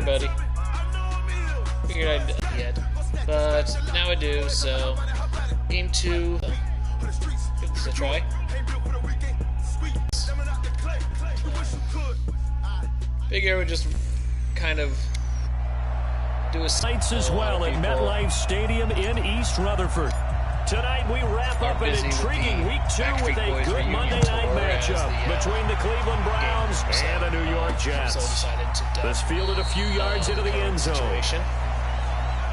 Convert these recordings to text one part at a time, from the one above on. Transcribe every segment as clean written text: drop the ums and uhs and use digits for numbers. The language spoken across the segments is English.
buddy. Figured I didn't yet, but now I do. So, game 2. Give this a try. Figure I would just kind of do a sights as well at MetLife Stadium in East Rutherford. Tonight we wrap up an intriguing Week 2 with a good Monday night matchup between the Cleveland Browns and the New York Jets. This fielded a few yards into the end zone.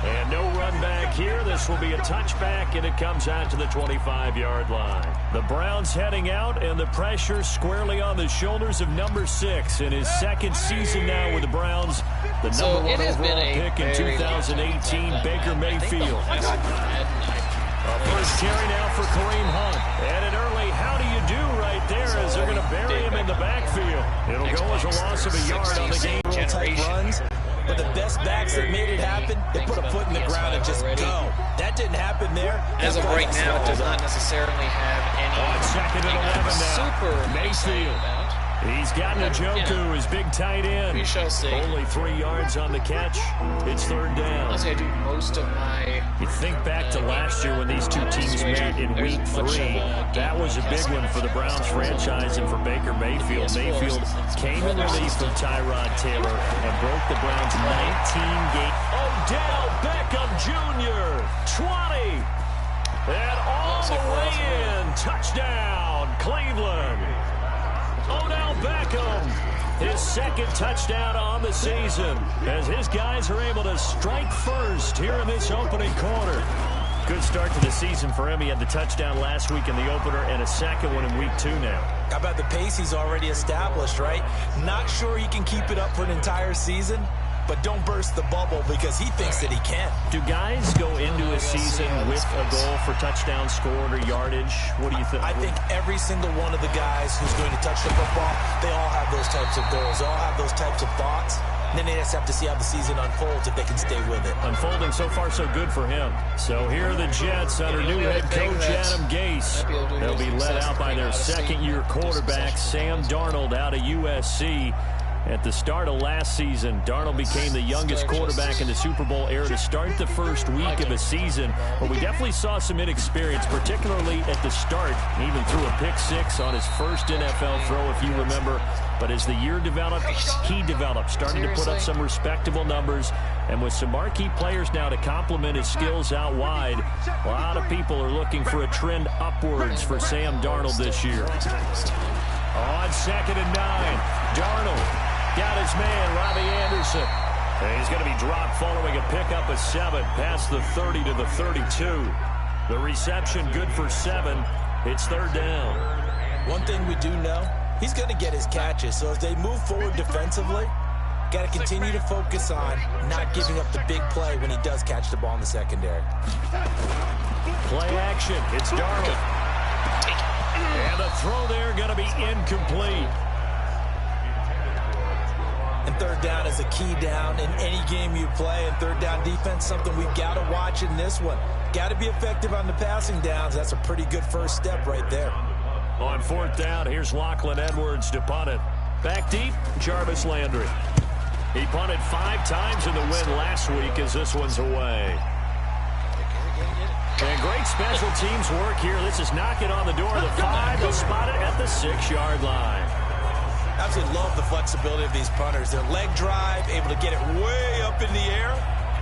And no run back here. This will be a touchback, and it comes out to the 25-yard line. The Browns heading out, and the pressure squarely on the shoulders of number 6 in his second season now with the Browns. The number 1 overall pick in 2018, Baker Mayfield. First carry now for Kareem Hunt. And an early how do you do right there as they're going to bury him in the backfield. It'll go as a loss of a yard on the game. Type runs. But the best backs that made it happen, they put a foot in the ground and just go. That didn't happen there. As of right now, it does not necessarily have any on second and 11 now. Super Mayfield. He's got Njoku, his big tight end. We shall see. Only 3 yards on the catch. It's third down. Honestly, I do most of my... You think back to last year when these two teams met in Week 3. That was a big one for the Browns franchise and for Baker Mayfield. Mayfield came in relief from Tyrod Taylor and broke the Browns' 19-game. Odell Beckham Jr., 20. And all the way in. Touchdown, Cleveland. Odell Beckham, his second touchdown on the season, as his guys are able to strike first here in this opening quarter. Good start to the season for him. He had the touchdown last week in the opener and a second one in Week 2 now. How about the pace he's already established, right? Not sure he can keep it up for an entire season, but don't burst the bubble because he thinks that he can. Do guys go into a season with a goal for touchdown scored or yardage? What do you think? I think every single one of the guys who's going to touch the football, they all have those types of goals. They all have those types of thoughts. And then they just have to see how the season unfolds if they can stay with it. Unfolding so far so good for him. So here are the Jets under new head coach Adam Gase. They'll be led out by their second-year quarterback, Sam Darnold, out of USC. At the start of last season, Darnold became the youngest quarterback in the Super Bowl era to start the first week of a season. But we definitely saw some inexperience, particularly at the start. He even threw a pick-6 on his first NFL throw, if you remember. But as the year developed, he developed, starting to put up some respectable numbers. And with some marquee players now to complement his skills out wide, a lot of people are looking for a trend upwards for Sam Darnold this year. On second and 9, Darnold got his man, Robbie Anderson. And he's going to be dropped following a pickup of 7 past the 30 to the 32. The reception good for 7. It's third down. One thing we do know, he's going to get his catches. So as they move forward defensively, got to continue to focus on not giving up the big play when he does catch the ball in the secondary. Play action. It's Darnold. And the throw there going to be incomplete. And third down is a key down in any game you play. And third down defense, something we've got to watch in this one. Got to be effective on the passing downs. That's a pretty good first step right there. On fourth down, here's Lachlan Edwards to punt it. Back deep, Jarvis Landry. He punted 5 times in the win last week as this one's away. And great special teams work here. This is knocking on the door of the 5. They'll spot it at the 6-yard line. Absolutely love the flexibility of these punters. Their leg drive, able to get it way up in the air,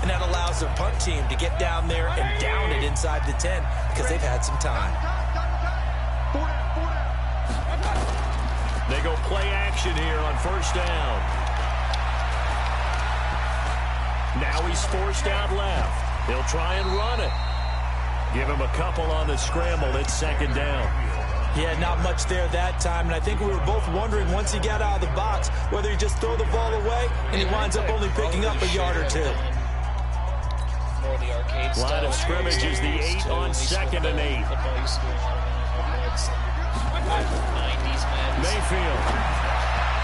and that allows their punt team to get down there and down it inside the 10 because they've had some time. They go play action here on first down. Now he's forced out left. They'll try and run it. Give him a couple on the scramble. It's second down. Yeah, not much there that time, and I think we were both wondering once he got out of the box whether he just throw the ball away and he winds up only picking up a yard or 2. Line of scrimmage is the 8 on second and 8. Mayfield.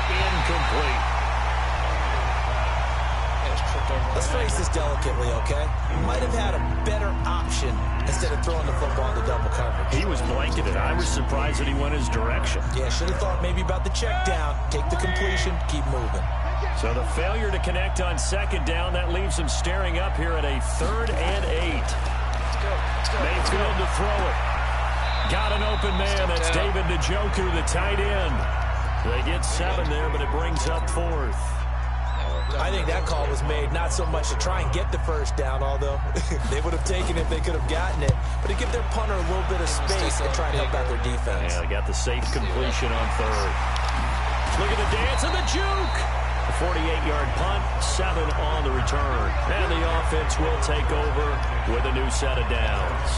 Incomplete. Let's phrase this delicately, okay? Might have had a better option instead of throwing the football into double coverage. He was blanketed. I was surprised that he went his direction. Yeah, should have thought maybe about the check down, take the completion, keep moving. So the failure to connect on second down, that leaves him staring up here at a 3rd and 8. Let's go. Mayfield to throw it. Got an open man. That's David Njoku, the tight end. They get 7 there, but it brings up 4th. I think that call was made not so much to try and get the first down, although they would have taken it if they could have gotten it, but to give their punter a little bit of space and try to help out their defense. Yeah, they got the safe completion on 3rd. Look at the dance and the juke. A 48-yard punt, 7 on the return. And the offense will take over with a new set of downs.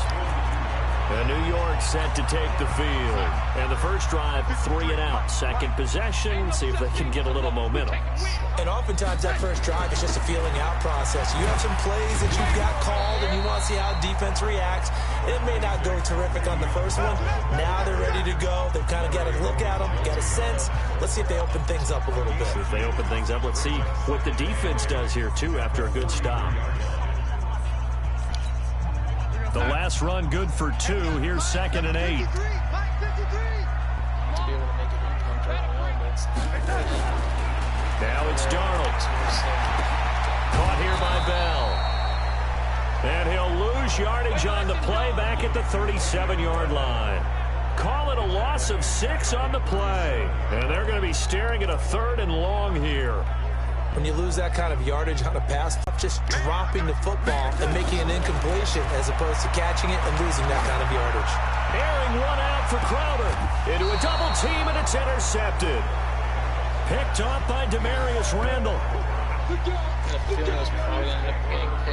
And New York set to take the field. And the first drive, 3 and out. Second possession, see if they can get a little momentum. And oftentimes that first drive is just a feeling out process. You have some plays that you've got called and you want to see how defense reacts. It may not go terrific on the first one. Now they're ready to go. They've kind of got to look at them, got a sense. Let's see if they open things up a little bit. If they open things up, let's see what the defense does here, too, after a good stop. The last run good for 2. Here's 2nd and 8. Now it's Darnold. Caught here by Bell. And he'll lose yardage on the play back at the 37-yard line. Call it a loss of 6 on the play. And they're going to be staring at a 3rd and long here. When you lose that kind of yardage on a pass, just dropping the football and making an incompletion as opposed to catching it and losing that kind of yardage. Airing one out for Crowder. Into a double team, and it's intercepted. Picked off by Demarius Randall.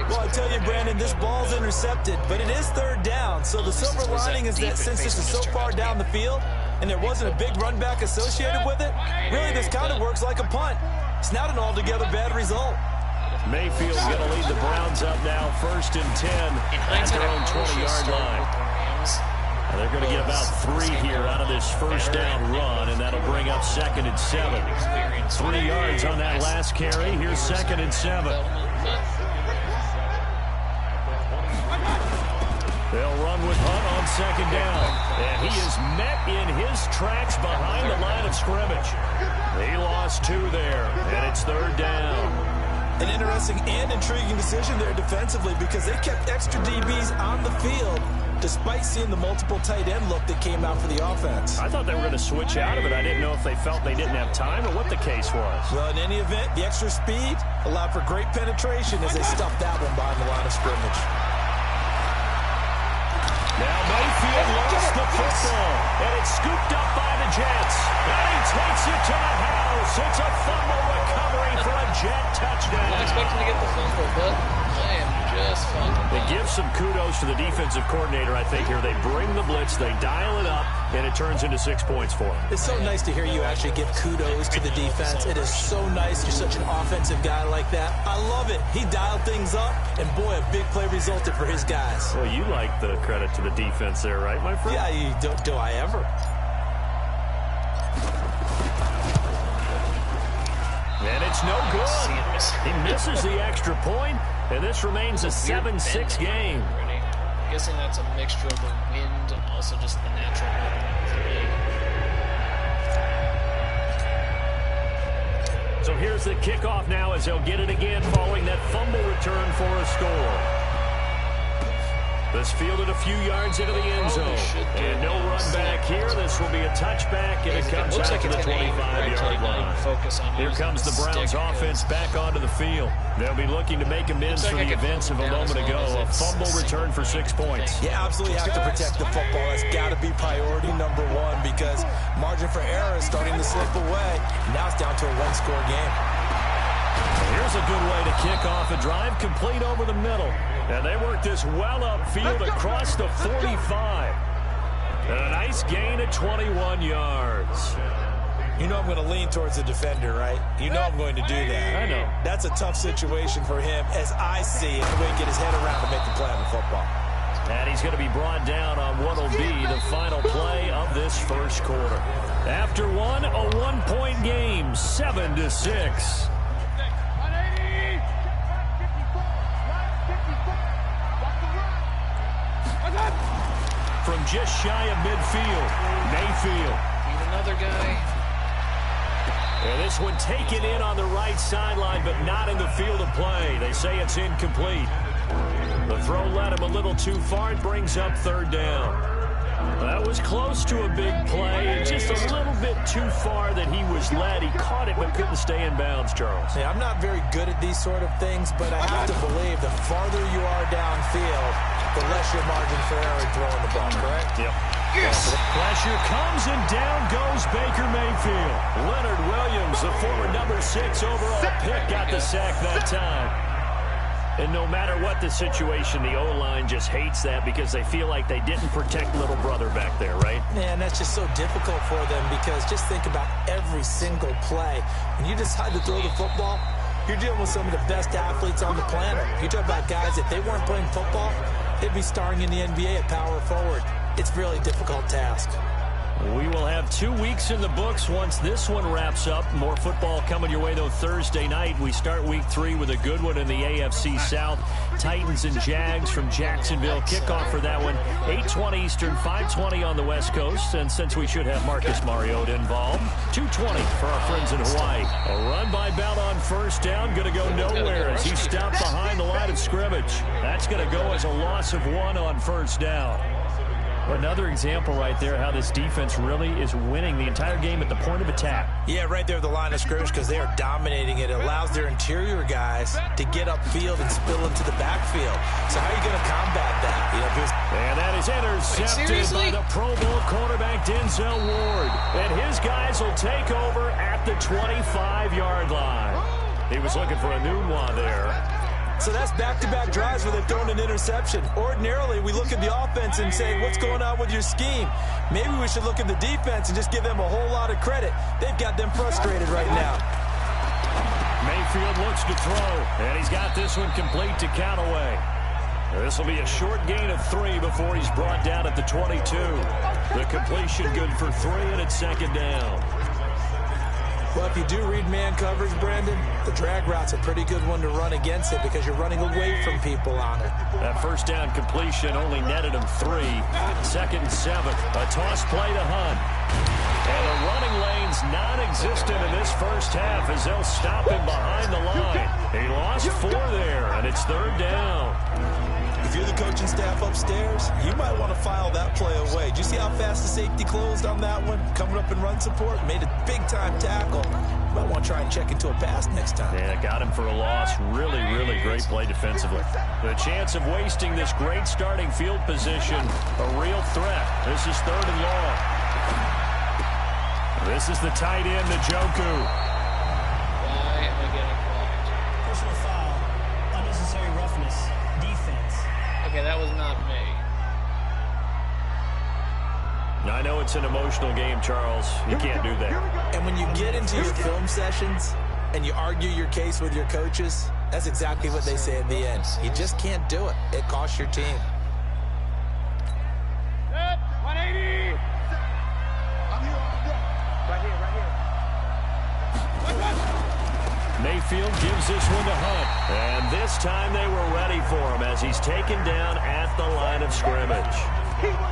Well, I tell you, Brandon, this ball's intercepted, but it is 3rd down. So the silver lining is that since this is so far down the field and there wasn't a big run back associated with it, really this kind of works like a punt. It's not an altogether bad result. Mayfield's going to lead the Browns up now, 1st and 10 at their own 20-yard line. They're going to get about 3 here out of this first down run, and that'll bring up 2nd and 7. 3 yards on that last carry. Here's 2nd and 7. They'll run with Hunt on 2nd down. And he is met in his tracks behind the line of scrimmage. He lost 2 there, and it's 3rd down. An interesting and intriguing decision there defensively because they kept extra DBs on the field despite seeing the multiple tight end look that came out for the offense. I thought they were going to switch out of it. I didn't know if they felt they didn't have time or what the case was. Well, in any event, the extra speed allowed for great penetration as they stuffed that one behind the line of scrimmage. Now Mayfield lost the football, and it's scooped up by the Jets. And he takes it to the house. It's a fumble recovery for a Jet touchdown. I was expecting to get the fumble, but I am just fine. They give some kudos to the defensive coordinator, I think, here. They bring the blitz, they dial it up, and it turns into 6 points for them. It's so nice to hear you actually give kudos to the defense. It is so nice. You're such an offensive guy like that. I love it. He dialed things up, and boy, a big play resulted for his guys. Well, you like the credit to the defense there, right, my friend? Yeah, do I ever? And it's no good. He misses the extra point, and this remains a 7-6 game. I'm guessing that's a mixture of the wind and also just the natural rhythm. So here's the kickoff now as they'll get it again following that fumble return for a score. This fielded a few yards into the end zone. And no run back here. This will be a touchback, and it comes out to the 25-yard line. Here comes the Browns offense back onto the field. They'll be looking to make amends for the events of a moment ago. A fumble return for 6 points. You absolutely have to protect the football. That's got to be priority number 1 because margin for error is starting to slip away. Now it's down to a 1-score game. Here's a good way to kick off a drive, complete over the middle. And they work this well upfield across the 45. And a nice gain of 21 yards. You know I'm going to lean towards the defender, right? You know I'm going to do that. I know. That's a tough situation for him as I see it. The way to get his head around to make the play on the football. And he's going to be brought down on what will be the final play of this first quarter. After one, a 1-point game, 7-6. From just shy of midfield, Mayfield. He's another guy. And this one taken in on the right sideline, but not in the field of play. They say it's incomplete. The throw led him a little too far. It brings up third down. That was close to a big play, and just a little bit too far that he was led. He caught it but couldn't stay in bounds, Charles. Yeah, I'm not very good at these sort of things, but I have to believe the farther you are downfield, the less your margin for error in throwing the ball, correct? Yep. Yes. Pressure comes, and down goes Baker Mayfield. Leonard Williams, the former number 6 overall pick, got the sack that time. And no matter what the situation, the O-line just hates that because they feel like they didn't protect little brother back there, right? Man, that's just so difficult for them because just think about every single play. When you decide to throw the football, you're dealing with some of the best athletes on the planet. You talk about guys, if they weren't playing football, they'd be starring in the NBA at power forward. It's a really difficult task. We will have 2 weeks in the books once this one wraps up. More football coming your way, though, Thursday night. We start week 3 with a good one in the AFC South. Titans and Jags from Jacksonville. Kickoff for that one, 8:20 Eastern, 5:20 on the West Coast. And since we should have Marcus Mariota involved, 2:20 for our friends in Hawaii. A run by Bell on first down. Going to go nowhere as he stopped behind the line of scrimmage. That's going to go as a loss of 1 on first down. Another example right there how this defense really is winning the entire game at the point of attack. Yeah, right there at the line of scrimmage because they are dominating it. It allows their interior guys to get upfield and spill into the backfield. So how are you going to combat that? You know, and that is intercepted by the Pro Bowl quarterback Denzel Ward. And his guys will take over at the 25-yard line. He was looking for a new one there. So that's back-to-back drives where they've thrown an interception. Ordinarily, we look at the offense and say, what's going on with your scheme? Maybe we should look at the defense and just give them a whole lot of credit. They've got them frustrated right now. Mayfield looks to throw, and he's got this one complete to Callaway. This will be a short gain of 3 before he's brought down at the 22. The completion good for 3, and it's second down. Well, if you do read man coverage, Brandon, the drag route's a pretty good one to run against it because you're running away from people on it. That first down completion only netted him 3. Second and 7. A toss play to Hunt. And the running lane's non-existent in this first half as they'll stop him behind the line. He lost 4 there, and it's third down. If you're the coaching staff upstairs, you might want to file that play away. Do you see how fast the safety closed on that one? Coming up in run support, made a big-time tackle. You might want to try and check into a pass next time. Yeah, got him for a loss. Really, really great play defensively. The chance of wasting this great starting field position, a real threat. This is third and long. This is the tight end, Njoku. Why am I getting clogged? Personal foul, unnecessary roughness, defense. Okay, that was not me. I know it's an emotional game, Charles. You can't do that. And when you get into your film sessions and you argue your case with your coaches, that's exactly what they say at the end. You just can't do it. It costs your team. 180. Mayfield gives this one to Hunt. And this time they were ready for him as he's taken down at the line of scrimmage.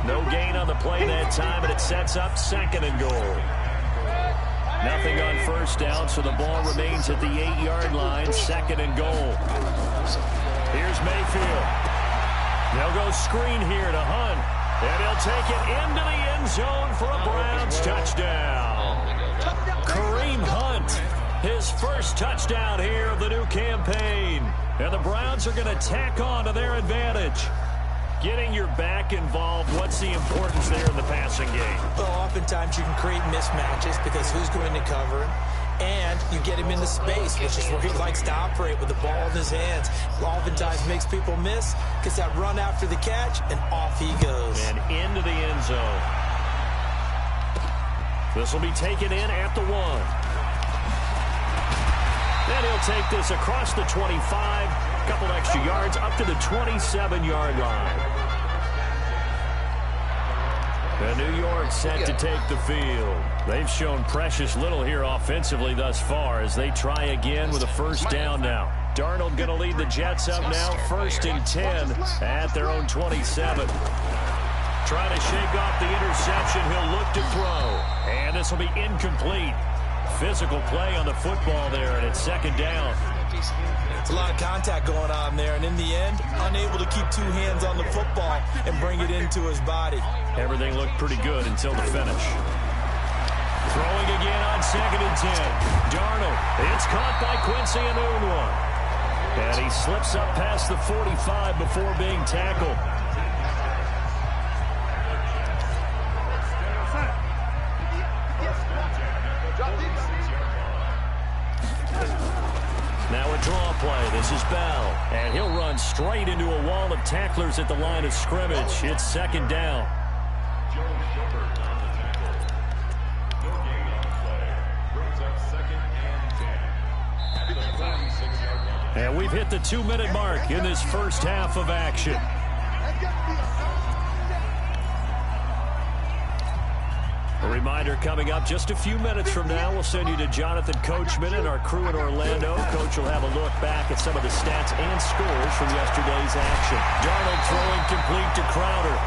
No gain on the play that time, and it sets up second and goal. Nothing on first down, so the ball remains at the 8-yard line, second and goal. Here's Mayfield. They'll go screen here to Hunt. And he'll take it into the end zone for a Browns touchdown. Kareem Hunt, his first touchdown here of the new campaign. And the Browns are going to tack on to their advantage. Getting your back involved, what's the importance there in the passing game? Well, oftentimes you can create mismatches because who's going to cover him? And you get him into space, which is where he likes to operate with the ball in his hands. Oftentimes makes people miss, gets that run after the catch, and off he goes. And into the end zone. This will be taken in at the 1. Then he'll take this across the 25, a couple extra yards, up to the 27-yard line. And New York set to take the field. They've shown precious little here offensively thus far as they try again with a first down now. Darnold going to lead the Jets up now, 1st and 10 at their own 27. Trying to shake off the interception. He'll look to throw. And this will be incomplete. Physical play on the football there, and it's 2nd down. It's a lot of contact going on there, and in the end, unable to keep 2 hands on the football and bring it into his body. Everything looked pretty good until the finish. Throwing again on 2nd and 10. Darnold. It's caught by Quincy Enunwa. And he slips up past the 45 before being tackled. Now a draw play. This is Bell. And he'll run straight into a wall of tacklers at the line of scrimmage. It's 2nd down. And we've hit the 2-minute mark in this first half of action. A reminder coming up just a few minutes from now. We'll send you to Jonathan Coachman and our crew in Orlando. Coach will have a look back at some of the stats and scores from yesterday's action. Darnold throwing complete to Crowder.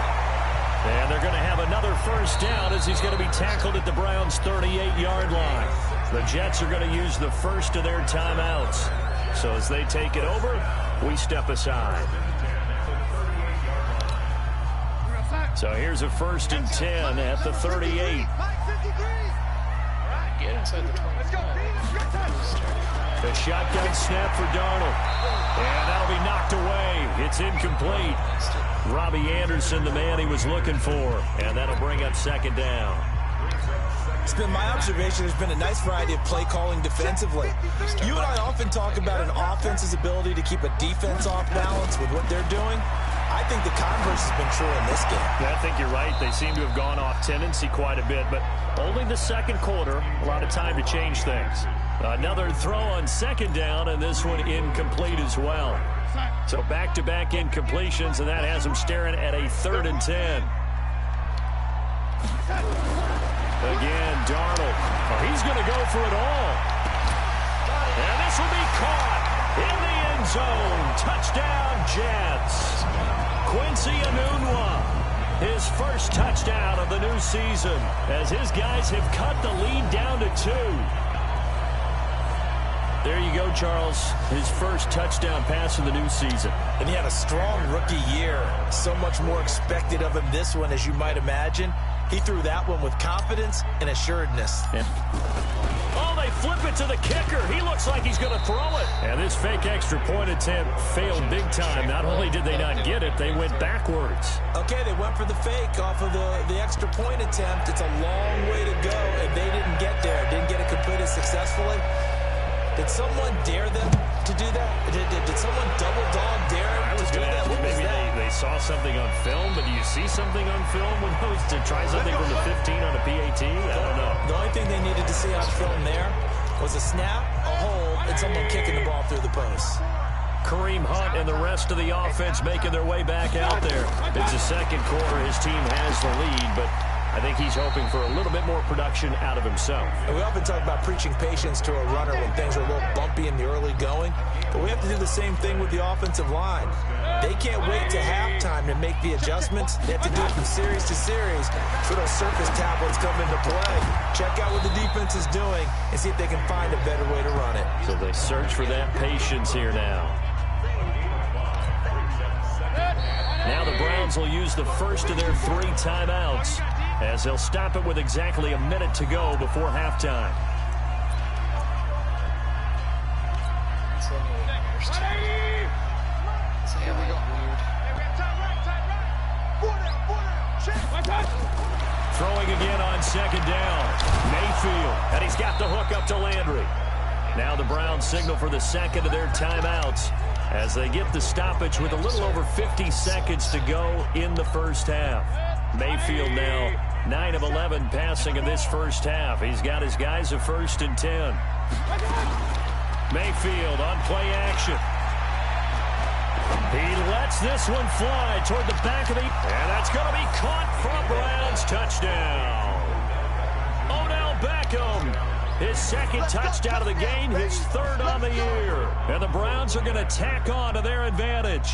And they're going to have another 1st down as he's going to be tackled at the Browns' 38-yard line. The Jets are going to use the first of their timeouts. So as they take it over, we step aside. So here's a 1st and 10 at the 38. Get inside the 25. The shotgun snap for Darnold. And that'll be knocked away. It's incomplete. Robbie Anderson, the man he was looking for. And that'll bring up 2nd down. It's been my observation there's been a nice variety of play calling defensively. You and I often talk about an offense's ability to keep a defense off balance with what they're doing. I think the converse has been true in this game. I think you're right. They seem to have gone off tendency quite a bit, but only the 2nd quarter, a lot of time to change things. Another throw on 2nd down, and this one incomplete as well. So back-to-back incompletions, and that has them staring at a 3rd and 10. Again, Darnold. Oh, he's going to go for it all. And this will be caught in the end zone. Touchdown, Jets. Quincy Enunwa, his 1st touchdown of the new season, as his guys have cut the lead down to 2. There you go, Charles. His 1st touchdown pass of the new season. And he had a strong rookie year. So much more expected of him this one, as you might imagine. He threw that one with confidence and assuredness. Yeah. Oh, they flip it to the kicker. He looks like he's going to throw it. And this fake extra point attempt failed big time. Not only did they not get it, they went backwards. Okay, they went for the fake off of the extra point attempt. It's a long way to go, and they didn't get there. Didn't get it completed successfully. Did someone dare them to do that? Did someone double dog dare them to do that? What was maybe that? they saw something on film, but do you see something on film when those to try something from the 15 on a PAT? I don't know. The only thing they needed to see on film there was a snap, a hold, and someone kicking the ball through the post. Kareem Hunt and the rest of the offense making their way back out there. It's the 2nd quarter. His team has the lead, but I think he's hoping for a little bit more production out of himself. And we often talk about preaching patience to a runner when things are a little bumpy in the early going, but we have to do the same thing with the offensive line. They can't wait to halftime to make the adjustments. They have to do it from series to series so those surface tablets come into play. Check out what the defense is doing and see if they can find a better way to run it. So they search for that patience here now. Now the Browns will use the first of their 3 timeouts, as they'll stop it with exactly a minute to go before halftime. Throwing again on 2nd down. Mayfield, and he's got the hook up to Landry. Now the Browns signal for the 2nd of their timeouts as they get the stoppage with a little over 50 seconds to go in the first half. Mayfield now 9 of 11 passing in this first half. He's got his guys a 1st and 10. Mayfield on play action. He lets this one fly toward the back of the... And that's going to be caught for a Browns touchdown. Odell Beckham His second touchdown of the game, his third on the year. And the Browns are going to tack on to their advantage.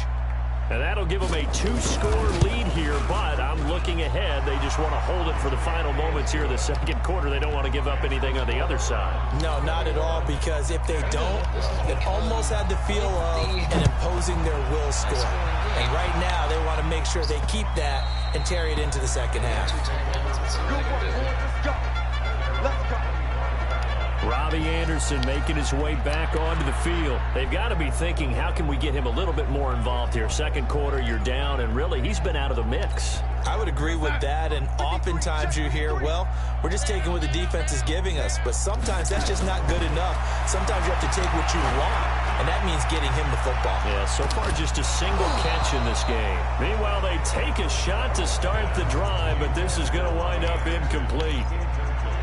And that'll give them a 2-score lead here, but I'm looking ahead. They just want to hold it for the final moments here in the second quarter. They don't want to give up anything on the other side. No, not at all, because if they don't, it almost had the feel of an imposing their will score. And right now, they want to make sure they keep that and carry it into the second half. Robbie Anderson making his way back onto the field. They've got to be thinking, how can we get him a little bit more involved here? Second quarter, you're down, and really, he's been out of the mix. I would agree with that, and oftentimes you hear, well, we're just taking what the defense is giving us, but sometimes that's just not good enough. Sometimes you have to take what you want, and that means getting him the football. Yeah, so far just a single catch in this game. Meanwhile, they take a shot to start the drive, but this is going to wind up incomplete.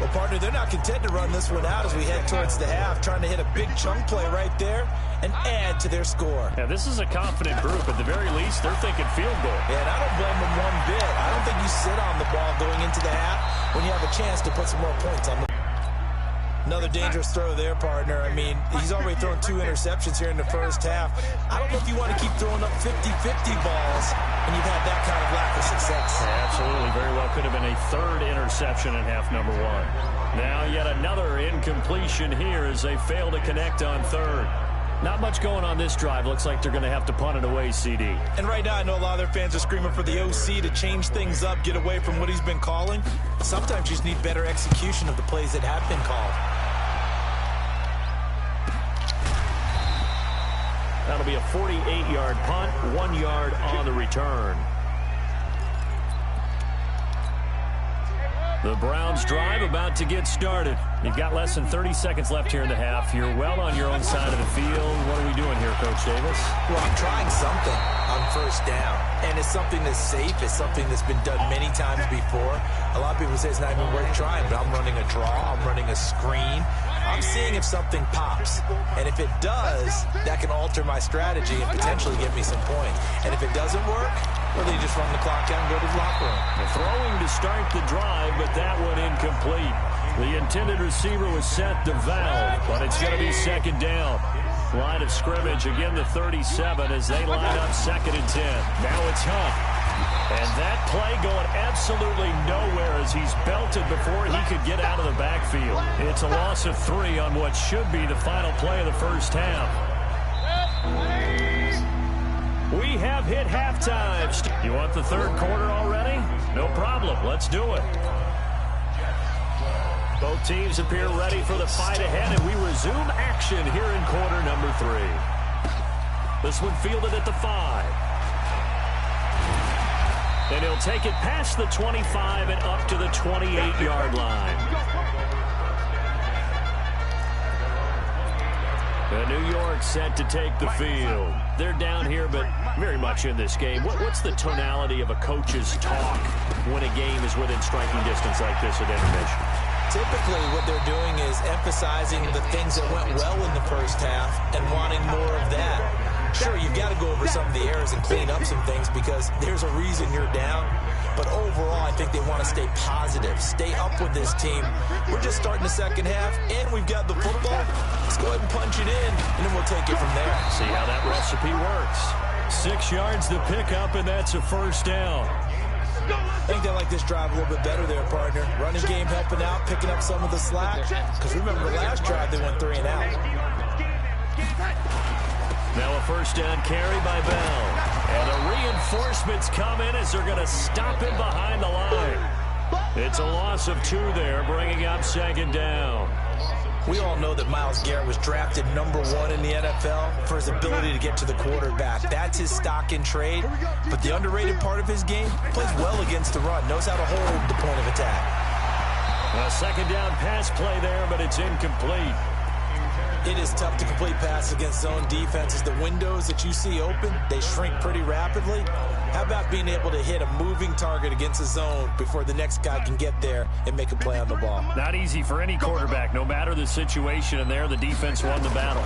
Well, partner, they're not content to run this one out as we head towards the half, trying to hit a big chunk play right there and add to their score. Yeah, this is a confident group. At the very least, they're thinking field goal. Yeah, and I don't blame them one bit. I don't think you sit on the ball going into the half when you have a chance to put some more points on the ball. Another dangerous throw there, partner. I mean, he's already thrown 2 interceptions here in the first half. I don't know if you want to keep throwing up 50-50 balls when you've had that kind of lack of success. Yeah, absolutely. Very well could have been a third interception in half number 1. Now yet another incompletion here as they fail to connect on third. Not much going on this drive. Looks like they're going to have to punt it away, CD. And right now, I know a lot of their fans are screaming for the OC to change things up, get away from what he's been calling. Sometimes you just need better execution of the plays that have been called. That'll be a 48-yard punt, 1 yard on the return. The Browns drive about to get started. You've got less than 30 seconds left here in the half. You're well on your own side of the field. What are we doing here, Coach Davis? Well, I'm trying something on first down. And it's something that's safe. It's something that's been done many times before. A lot of people say it's not even worth trying, but I'm running a draw. I'm running a screen. I'm seeing if something pops. And if it does, that can alter my strategy and potentially get me some points. And if it doesn't work, well, then you just run the clock out and go to the locker room. The throwing to start the drive, but that one incomplete. The intended receiver was set to Val, but it's going to be second down. Line of scrimmage, again the 37 as they line up 2nd and 10. Now it's Hunt. And that play going absolutely nowhere as he's belted before he could get out of the backfield. It's a loss of 3 on what should be the final play of the first half. We have hit halftime. You want the third quarter already? No problem. Let's do it. Both teams appear ready for the fight ahead, and we resume action here in quarter number 3. This one fielded at the 5. And he'll take it past the 25 and up to the 28-yard line. New York set to take the field. They're down here, but very much in this game. What's the tonality of a coach's talk when a game is within striking distance like this at intermission? Typically, what they're doing is emphasizing the things that went well in the first half and wanting more of that. Sure, you've got to go over some of the errors and clean up some things because there's a reason you're down. But overall, I think they want to stay positive, stay up with this team. We're just starting the second half, and we've got the football. Let's go ahead and punch it in, and then we'll take it from there. See how that recipe works. 6 yards to pick up, and that's a first down. I think they like this drive a little bit better there, partner. Running game helping out, picking up some of the slack. Because remember, the last drive, they went 3 and out. Now a first down carry by Bell. And the reinforcements come in as they're going to stop him behind the line. It's a loss of 2 there, bringing up second down. We all know that Myles Garrett was drafted #1 in the NFL for his ability to get to the quarterback. That's his stock in trade. But the underrated part of his game, plays well against the run, knows how to hold the point of attack. A second down pass play there, but it's incomplete. It is tough to complete passes against zone defenses. The windows that you see open, they shrink pretty rapidly. How about being able to hit a moving target against a zone before the next guy can get there and make a play on the ball? Not easy for any quarterback, no matter the situation, and there the defense won the battle.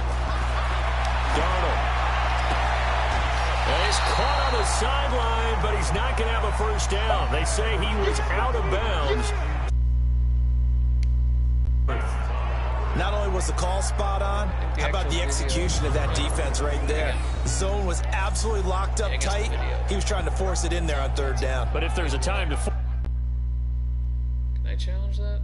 Darnold. He's caught on the sideline, but he's not going to have a first down. They say he was out of bounds. Not only was the call spot on, how about the execution of that defense right there? The zone was absolutely locked up tight. He was trying to force it in there on third down. But if there's a time to... Can I challenge that?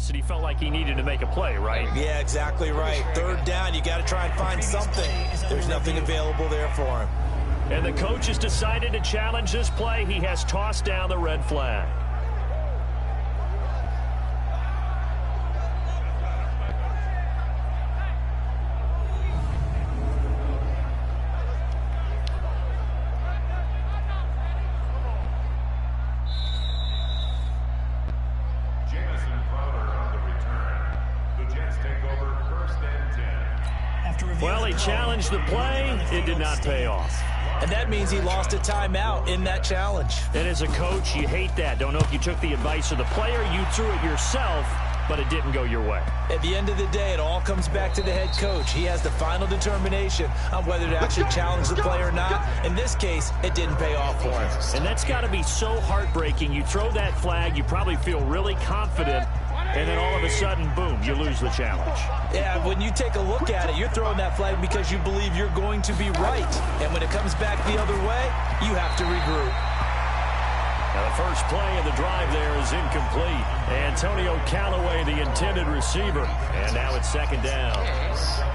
And he felt like he needed to make a play, right? Yeah, exactly right. Third down, you got to try and find something. There's nothing available there for him. And the coach has decided to challenge this play. He has tossed down the red flag. Well, he challenged the play. It did not pay off. And that means he lost a timeout in that challenge. And as a coach, you hate that. Don't know if you took the advice of the player, you threw it yourself, but it didn't go your way. At the end of the day, it all comes back to the head coach. He has the final determination on whether to actually challenge the play or not. In this case, it didn't pay off for him. And that's got to be so heartbreaking. You throw that flag, you probably feel really confident, and then all of a sudden, boom, you lose the challenge. Yeah, when you take a look at it, you're throwing that flag because you believe you're going to be right. And when it comes back the other way, you have to regroup. Now the first play of the drive there is incomplete. Antonio Callaway, the intended receiver. And now it's second down.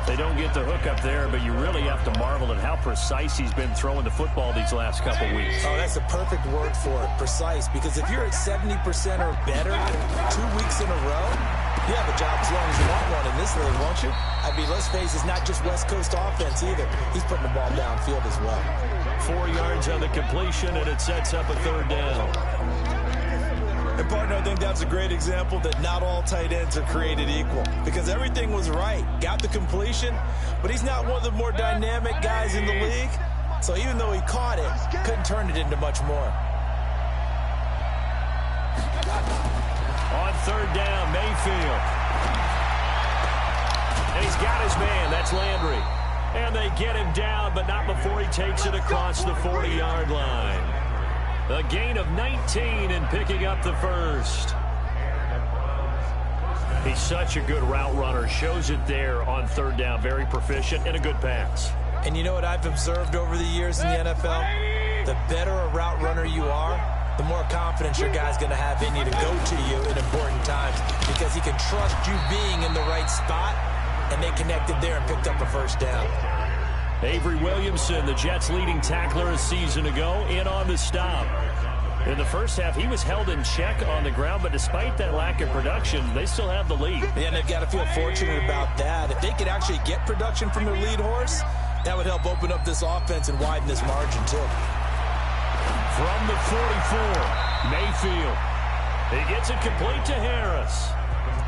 They don't get the hook up there, but you really have to marvel at how precise he's been throwing the football these last couple weeks. Oh, that's a perfect word for it, precise. Because if you're at 70% or better 2 weeks in a row, you have a job as long as you want one in this league, won't you? I mean, let's face it, it's not just West Coast offense either. He's putting the ball downfield as well. 4 yards on the completion, and it sets up a third down. And, partner, I think that's a great example that not all tight ends are created equal. Because everything was right. Got the completion, but he's not one of the more dynamic guys in the league. So even though he caught it, couldn't turn it into much more. On third down, Mayfield. And he's got his man. That's Landry. And they get him down, but not before he takes it across the 40-yard line. A gain of 19 and picking up the first. He's such a good route runner. Shows it there on third down. Very proficient and a good pass. And you know what I've observed over the years in the NFL? The better a route runner you are, the more confidence your guy's going to have in you to go to you in important times because he can trust you being in the right spot, and they connected there and picked up a first down. Avery Williamson, the Jets' leading tackler a season ago, in on the stop. In the first half, he was held in check on the ground, but despite that lack of production, they still have the lead. Yeah, and they've got to feel fortunate about that. If they could actually get production from their lead horse, that would help open up this offense and widen this margin, too. From the 44, Mayfield. He gets it complete to Harris.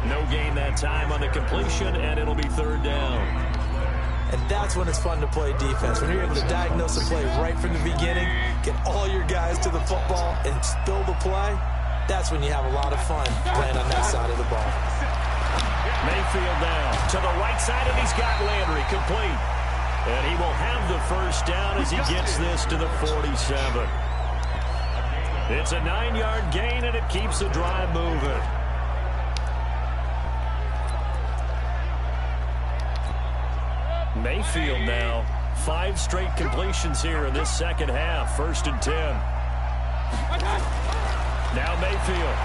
No gain that time on the completion, and it'll be third down. And that's when it's fun to play defense. When you're able to diagnose a play right from the beginning, get all your guys to the football, and spill the play, that's when you have a lot of fun playing on that side of the ball. Mayfield now to the right side, and he's got Landry complete. And he will have the first down as he gets this to the 47. It's a 9-yard gain, and it keeps the drive moving. Mayfield now, 5 straight completions here in this second half. 1st and 10. Now Mayfield.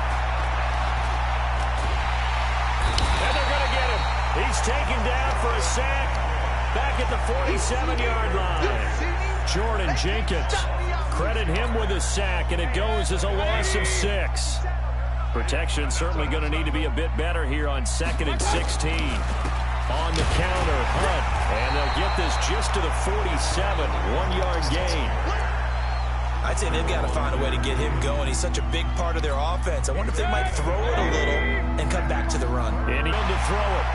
And they're going to get him. He's taken down for a sack back at the 47-yard line. Jordan Jenkins. Credit him with a sack, and it goes as a loss of 6. Protection certainly going to need to be a bit better here on 2nd and 16. On the counter, Hunt, and they'll get this just to the 47, 1-yard gain. I'd say they've got to find a way to get him going. He's such a big part of their offense. I wonder if they might throw it a little and come back to the run. And he's to throw it.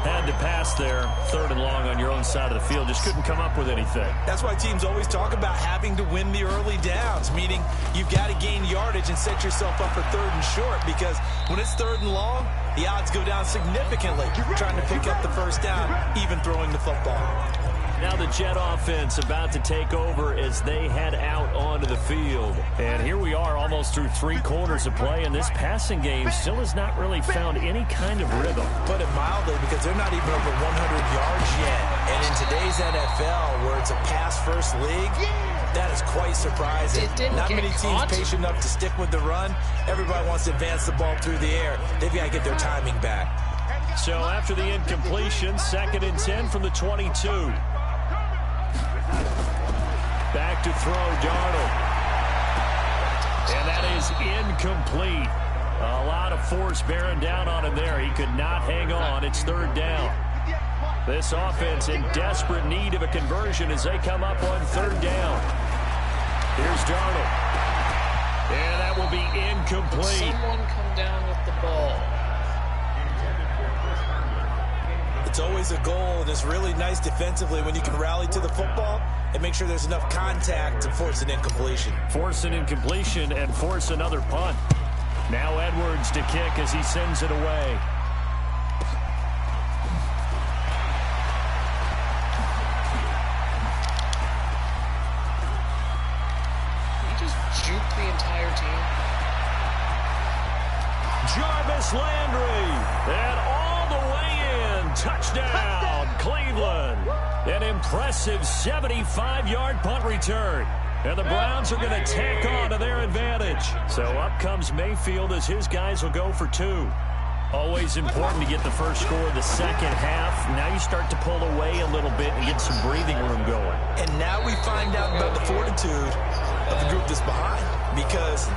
Had to pass there, 3rd and long on your own side of the field. Just couldn't come up with anything. That's why teams always talk about having to win the early downs, meaning you've got to gain yardage and set yourself up for 3rd and short, because when it's 3rd and long, the odds go down significantly trying to pick up the first down, even throwing the football. Now the Jet offense about to take over as they head out onto the field. And here we are almost through 3 quarters of play, and this passing game still has not really found any kind of rhythm. Put it mildly, because they're not even over 100 yards yet. And in today's NFL, where it's a pass-first league, that is quite surprising. Not many teams patient enough to stick with the run. Everybody wants to advance the ball through the air. They've got to get their timing back. So after the incompletion, 2nd and 10 from the 22. Back to throw, Darnold. And that is incomplete. A lot of force bearing down on him there. He could not hang on. It's 3rd down. This offense in desperate need of a conversion as they come up on 3rd down. Here's Darnold. And that will be incomplete. Someone come down with the ball. It's always a goal, and it's really nice defensively when you can rally to the football and make sure there's enough contact to force an incompletion. Force an incompletion and force another punt. Now Edwards to kick as he sends it away. He just juked the entire team. Jarvis Landry, and all the way in. Touchdown, Cleveland. An impressive 75-yard punt return. And the Browns are going to tack on to their advantage. So up comes Mayfield as his guys will go for 2. Always important to get the first score of the second half. Now you start to pull away a little bit and get some breathing room going. And now we find out about the fortitude of the group that's behind, because